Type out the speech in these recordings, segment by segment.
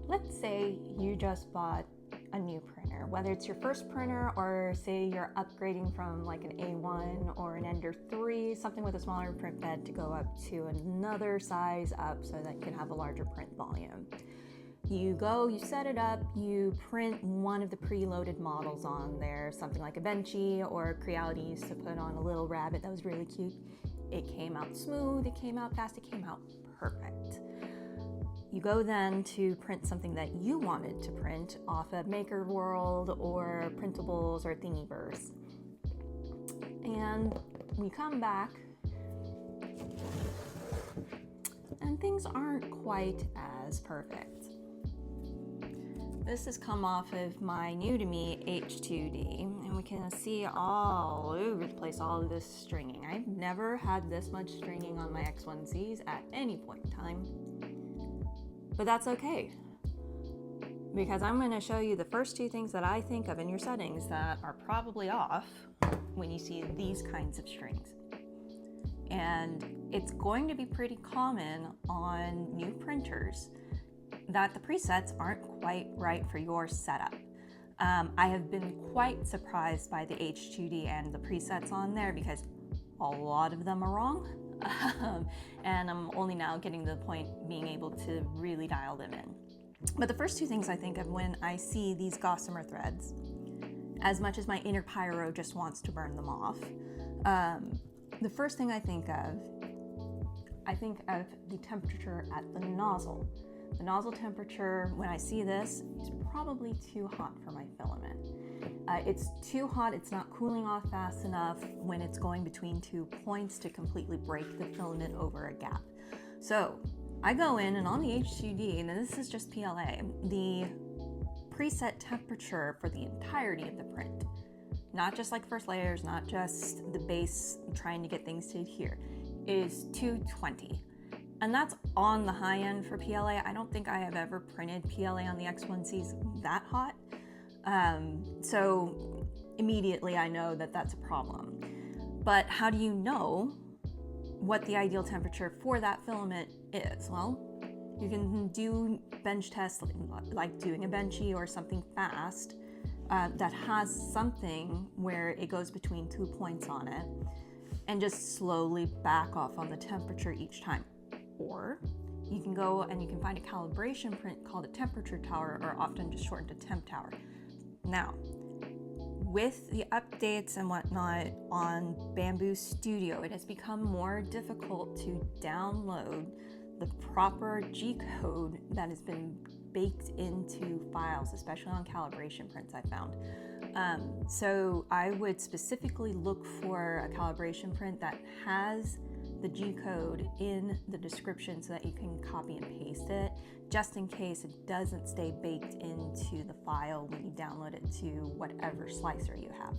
Let's say you just bought a new printer, whether it's your first printer or say you're upgrading from like an A1 or an Ender 3, something with a smaller print bed to go up to another size up so that you can have a larger print volume. You go, you set it up, you print one of the preloaded models on there, something like a Benchy or Creality used to put on a little rabbit that was really cute. It came out smooth, it came out fast, it came out perfect. You go then to print something that you wanted to print off of Maker World or Printables or Thingiverse. And we come back and things aren't quite as perfect. This has come off of my new to me H2D, and we can see all over the place all of this stringing. I've never had this much stringing on my X1Zs at any point in time, but that's okay, because I'm going to show you the first two things that I think of in your settings that are probably off when you see these kinds of strings. And it's going to be pretty common on new printers that the presets aren't quite right for your setup. I have been quite surprised by the H2D and the presets on there because a lot of them are wrong. And I'm only now getting to the point being able to really dial them in. But the first two things I think of when I see these gossamer threads, as much as my inner pyro just wants to burn them off, the first thing I think of the temperature at the nozzle. The nozzle temperature, when I see this, is probably too hot for my filament. It's too hot, it's not cooling off fast enough when it's going between 2 points to completely break the filament over a gap. So I go in and on the H2D, and this is just PLA, the preset temperature for the entirety of the print, not just like first layers, not just the base trying to get things to adhere, is 220. And that's on the high end for PLA. I don't think I have ever printed PLA on the X1Cs that hot. So immediately I know that that's a problem. But how do you know what the ideal temperature for that filament is? Well, you can do bench tests like doing a Benchy or something fast that has something where it goes between 2 points on it and just slowly back off on the temperature each time. Or you can go and you can find a calibration print called a temperature tower, or often just shortened to temp tower. Now, with the updates and whatnot on Bamboo Studio, it has become more difficult to download the proper G-code that has been baked into files, especially on calibration prints I found. So I would specifically look for a calibration print that has the G-code in the description so that you can copy and paste it, just in case it doesn't stay baked into the file when you download it to whatever slicer you have.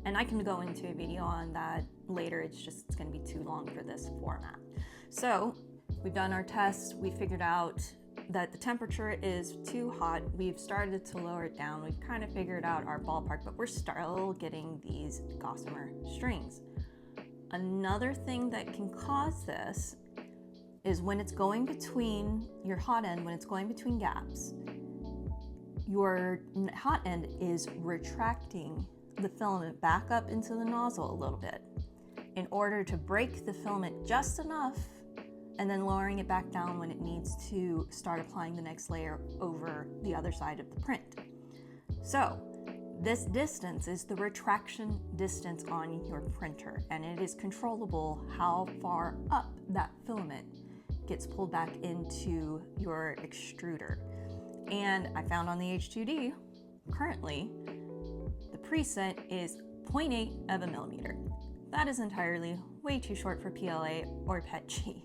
And I can go into a video on that later, it's going to be too long for this format. So we've done our test, we figured out that the temperature is too hot, we've started to lower it down, we've kind of figured out our ballpark, but we're still getting these gossamer strings. Another thing that can cause this is when it's going between your hot end, when it's going between gaps, your hot end is retracting the filament back up into the nozzle a little bit in order to break the filament just enough and then lowering it back down when it needs to start applying the next layer over the other side of the print. So this distance is the retraction distance on your printer, and it is controllable how far up that filament gets pulled back into your extruder. And I found on the H2D, currently, the preset is 0.8 of a millimeter. That is entirely way too short for PLA or PETG.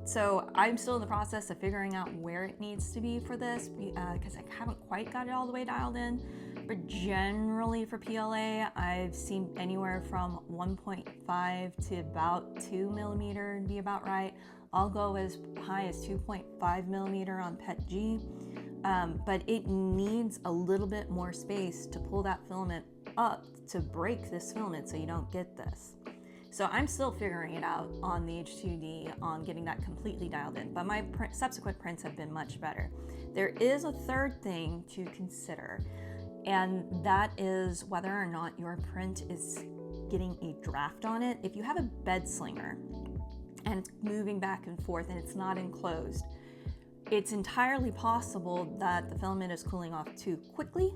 So I'm still in the process of figuring out where it needs to be for this because I haven't quite got it all the way dialed in. But generally for PLA, I've seen anywhere from 1.5 to about 2 millimeter and be about right. I'll go as high as 2.5 millimeter on PETG, but it needs a little bit more space to pull that filament up to break this filament so you don't get this. So I'm still figuring it out on the H2D on getting that completely dialed in, but my subsequent prints have been much better. There is a third thing to consider, and that is whether or not your print is getting a draft on it. If you have a bed slinger and it's moving back and forth and it's not enclosed, it's entirely possible that the filament is cooling off too quickly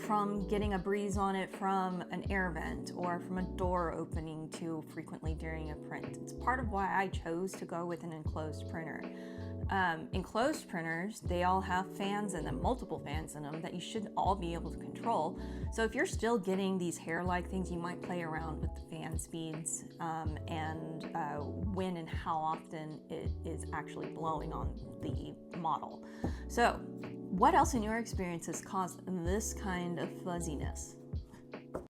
from getting a breeze on it from an air vent or from a door opening too frequently during a print. It's part of why I chose to go with an enclosed printer. Enclosed printers, they all have fans in them, multiple fans in them that you should all be able to control. So if you're still getting these hair-like things, you might play around with the fan speeds and when and how often it is actually blowing on the model. So what else in your experience has caused this kind of fuzziness?